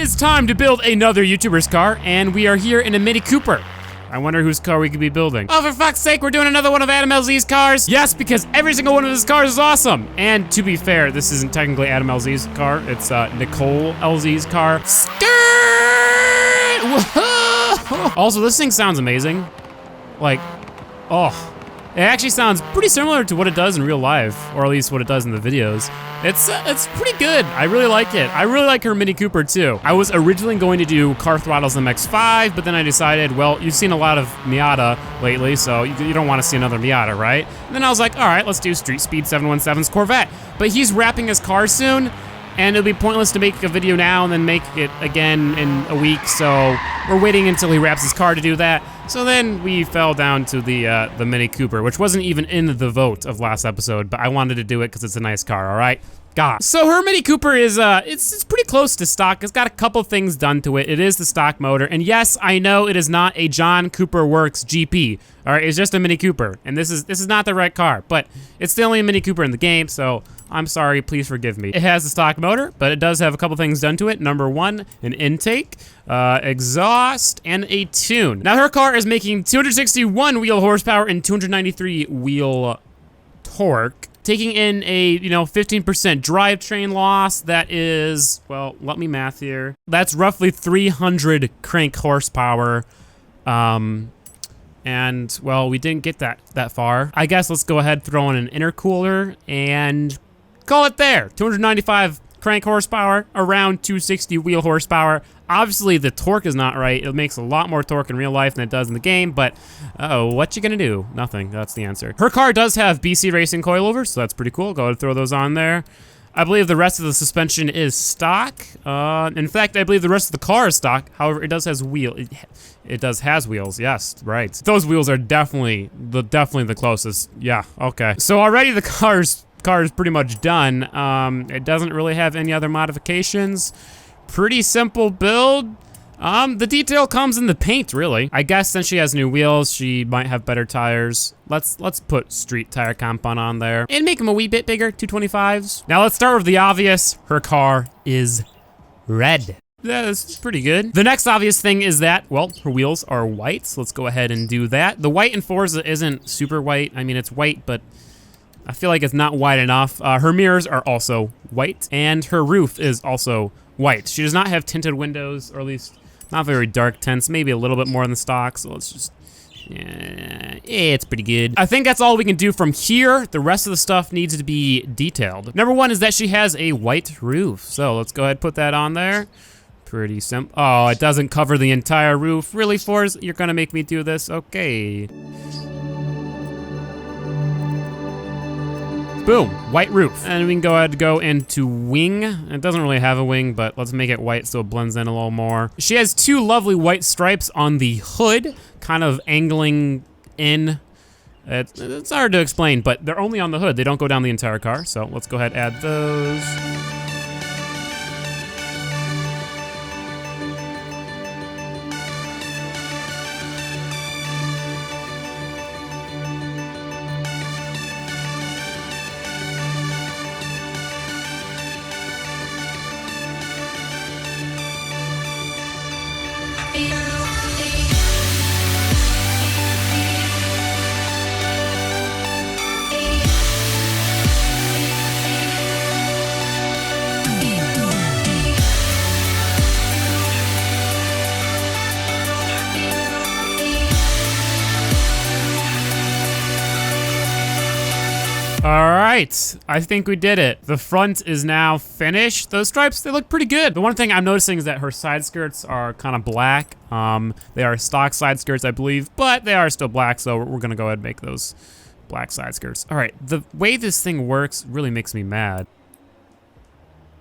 is time to build another YouTuber's car, and we are here in a Mini Cooper. I wonder whose car we could be building. Oh, for fuck's sake, we're doing another one of Adam LZ's cars? Yes, because every single one of his cars is awesome. And to be fair, this isn't technically Adam LZ's car, it's Nicole LZ's car. Skirt! Whoa! Also, this thing sounds amazing. Like, oh. It actually sounds pretty similar to what it does in real life, or at least what it does in the videos. It's pretty good. I really like it. I really like her Mini Cooper too. I was originally going to do Car Throttle's MX-5, but then I decided, well, you've seen a lot of Miata lately, so you don't want to see another Miata, right? And then I was like, all right, let's do Street Speed 717's Corvette. But he's wrapping his car soon, and it'll be pointless to make a video now and then make it again in a week, so we're waiting until he wraps his car to do that. So then we fell down to the Mini Cooper, which wasn't even in the vote of last episode, but I wanted to do it because it's a nice car, all right? God. So her Mini Cooper is, it's pretty close to stock. It's got a couple things done to it. It is the stock motor, and yes, I know it is not a John Cooper Works GP, all right? It's just a Mini Cooper, and this is not the right car, but it's the only Mini Cooper in the game, so I'm sorry, please forgive me. It has the stock motor, but it does have a couple things done to it. Number one, an intake, exhaust, and a tune. Now her car is making 261 wheel horsepower and 293 wheel torque, taking in a, 15% drivetrain loss. That is, well, let me math here. That's roughly 300 crank horsepower. And, well, we didn't get that far. I guess let's go ahead, throw in an intercooler, and call it there. 295 crank horsepower, around 260 wheel horsepower. Obviously, the torque is not right. It makes a lot more torque in real life than it does in the game, but what you gonna do? Nothing, that's the answer. Her car does have BC Racing coilovers, so that's pretty cool. Go ahead and throw those on there. I believe the rest of the suspension is stock. In fact, I believe the rest of the car is stock. However, it does has wheels. Yes, right. Those wheels are definitely the closest. Yeah, okay. So already the car is pretty much done. It doesn't really have any other modifications. Pretty simple build. The detail comes in the paint, really. I guess since she has new wheels, she might have better tires. Let's put street tire compound on there and make them a wee bit bigger, 225s. Now let's start with the obvious. Her car is red. That's pretty good. The next obvious thing is that, well, her wheels are white, so let's go ahead and do that. The white in Forza isn't super white. I mean, it's white, but I feel like it's not white enough. Her mirrors are also white, and her roof is also white. She does not have tinted windows, or at least not very dark tints, maybe a little bit more in the stock, so let's just, yeah, it's pretty good. I think that's all we can do from here. The rest of the stuff needs to be detailed. Number one is that she has a white roof, so let's go ahead and put that on there. Pretty simple. Oh, it doesn't cover the entire roof. Really, Forza? You're gonna make me do this? Okay. Boom, white roof. And we can go ahead and go into wing. It doesn't really have a wing, but let's make it white so it blends in a little more. She has two lovely white stripes on the hood, kind of angling in. It's hard to explain, but they're only on the hood. They don't go down the entire car, so let's go ahead and add those. All right, I think we did it. The front is now finished. Those stripes, they look pretty good. The one thing I'm noticing is that her side skirts are kind of black. They are stock side skirts, I believe, but they are still black, so we're gonna go ahead and make those black side skirts. All right, the way this thing works really makes me mad.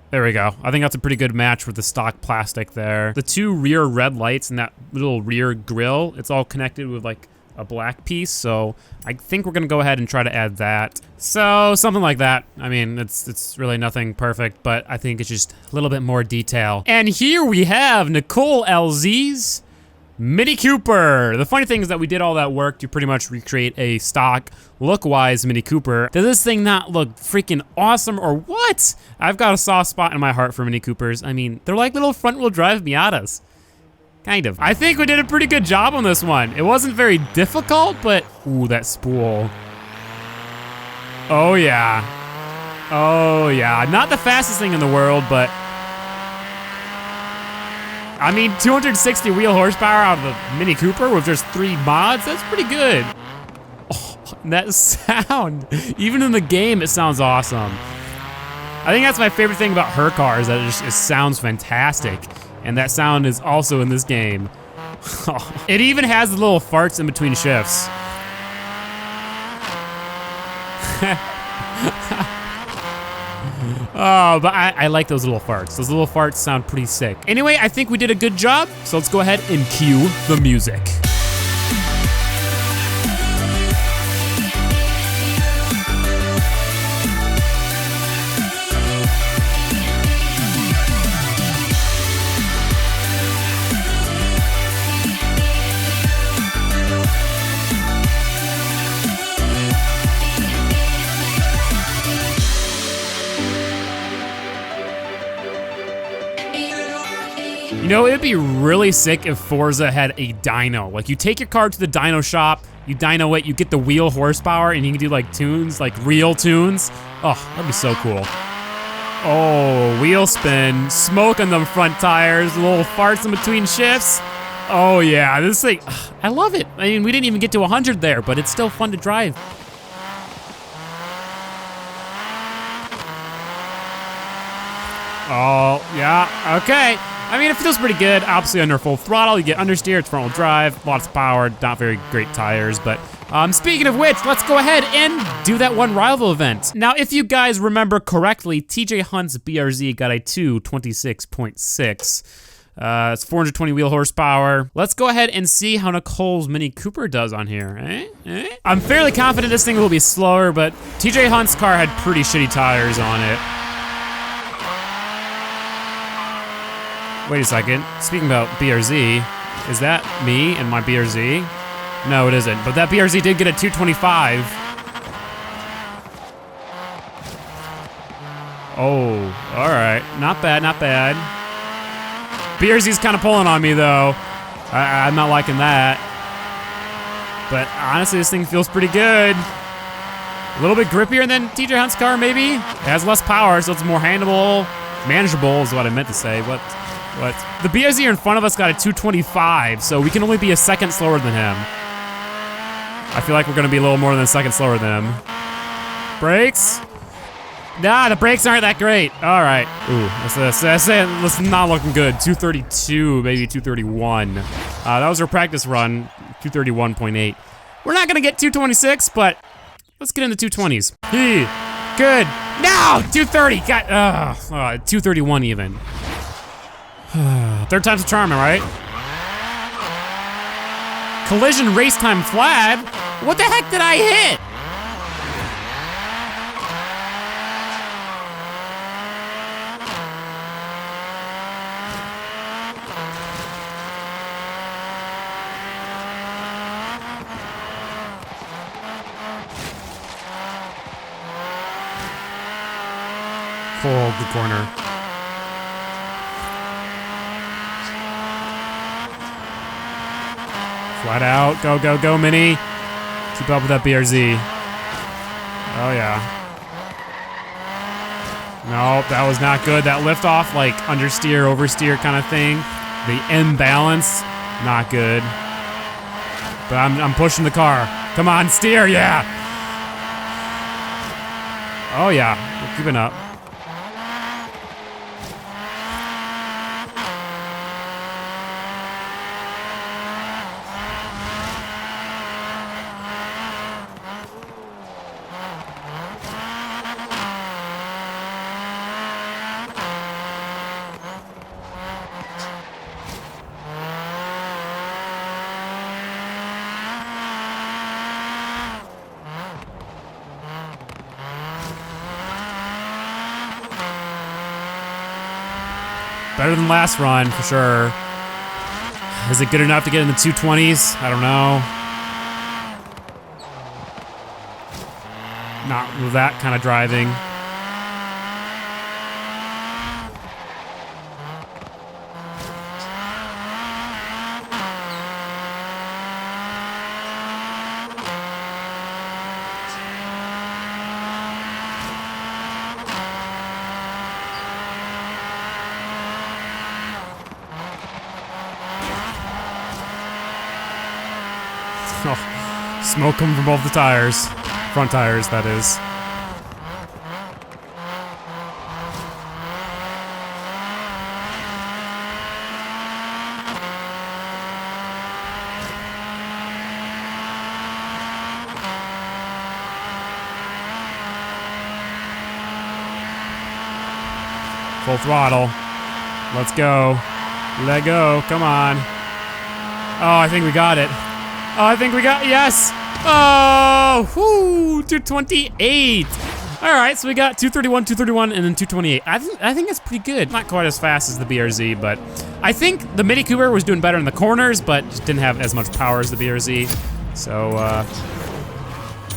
There we go. I think that's a pretty good match with the stock plastic there. The two rear red lights and that little rear grille, it's all connected with like a black piece, so I think we're gonna go ahead and try to add that. So something like that. I mean, it's really nothing perfect, but I think it's just a little bit more detail. And here we have Nicole LZ's Mini Cooper. The funny thing is that we did all that work to pretty much recreate a stock look-wise Mini Cooper. Does this thing not look freaking awesome or what? I've got a soft spot in my heart for Mini Coopers. I mean, they're like little front-wheel drive Miatas. Kind of. I think we did a pretty good job on this one. It wasn't very difficult, but ooh, that spool. Oh yeah. Oh yeah, not the fastest thing in the world, but I mean, 260 wheel horsepower out of a Mini Cooper with just 3 mods, that's pretty good. Oh, that sound, even in the game, it sounds awesome. I think that's my favorite thing about her car is that it sounds fantastic. And that sound is also in this game. It even has the little farts in between shifts. Oh, but I like those little farts. Those little farts sound pretty sick. Anyway, I think we did a good job, so let's go ahead and cue the music. You know, it'd be really sick if Forza had a dyno. Like, you take your car to the dyno shop, you dyno it, you get the wheel horsepower, and you can do like tunes, like real tunes. Oh, that'd be so cool. Oh, wheel spin, smoke on the front tires, little farts in between shifts. Oh yeah, this thing, I love it. I mean, we didn't even get to 100 there, but it's still fun to drive. Oh, yeah, okay. I mean, it feels pretty good. Obviously under full throttle, you get understeer, it's front wheel drive, lots of power, not very great tires, but speaking of which, let's go ahead and do that one rival event. Now, if you guys remember correctly, TJ Hunt's BRZ got a 226.6. It's 420 wheel horsepower. Let's go ahead and see how Nicole's Mini Cooper does on here, I'm fairly confident this thing will be slower, but TJ Hunt's car had pretty shitty tires on it. Wait a second, speaking about BRZ, is that me and my BRZ? No, it isn't, but that BRZ did get a 225. Oh, all right, not bad, not bad. BRZ's kind of pulling on me though. I'm not liking that. But honestly, this thing feels pretty good. A little bit grippier than TJ Hunt's car, maybe? It has less power, so it's more handleable. Manageable is what I meant to say. What? The BRZ in front of us got a 225, so we can only be a second slower than him. I feel like we're gonna be a little more than a second slower than him. Brakes? Nah, the brakes aren't that great. All right. Ooh, that's not looking good. 232, maybe 231. That was our practice run, 231.8. We're not gonna get 226, but let's get in the 220s. Good. No, 230. Got 231 even. Third time's a charm, right? Collision race time flag? What the heck did I hit? Hold the corner. Flat out, go, go, go, Mini. Keep up with that BRZ. Oh yeah. No, that was not good. That lift off, like understeer, oversteer kind of thing. The imbalance, not good. But I'm pushing the car. Come on, steer, yeah. Oh yeah, we're keeping up. Better than last run, for sure. Is it good enough to get in the 220s? I don't know. Not with that kind of driving. Oh, smoke coming from both the tires. Front tires, that is. Full throttle. Let's go. Let go. Come on. Oh, I think we got it. Oh, I think we got, yes. Oh, whoo, 228. All right, so we got 231, 231, and then 228. I think that's pretty good. Not quite as fast as the BRZ, but I think the Mini Cooper was doing better in the corners, but just didn't have as much power as the BRZ. So,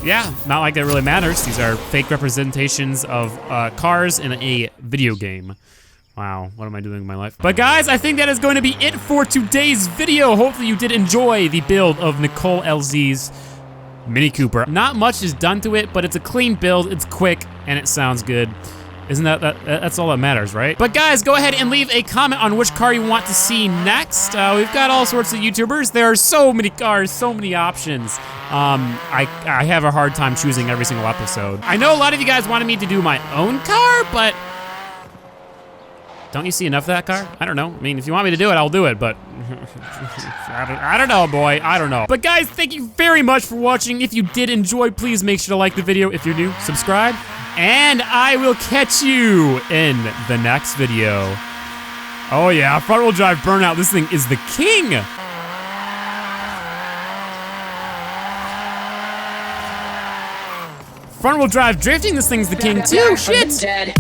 yeah, not like it really matters. These are fake representations of cars in a video game. Wow, what am I doing with my life? But guys, I think that is going to be it for today's video. Hopefully you did enjoy the build of Nicole LZ's Mini Cooper. Not much is done to it, but it's a clean build, it's quick, and it sounds good. Isn't that's all that matters, right? But guys, go ahead and leave a comment on which car you want to see next. We've got all sorts of YouTubers. There are so many cars, so many options. I have a hard time choosing every single episode. I know a lot of you guys wanted me to do my own car, but don't you see enough of that car? I don't know. I mean, if you want me to do it, I'll do it, but I don't know, boy. I don't know. But guys, thank you very much for watching. If you did enjoy, please make sure to like the video. If you're new, subscribe. And I will catch you in the next video. Oh yeah, front wheel drive burnout. This thing is the king. Front wheel drive drifting, this thing's the king too. Shit.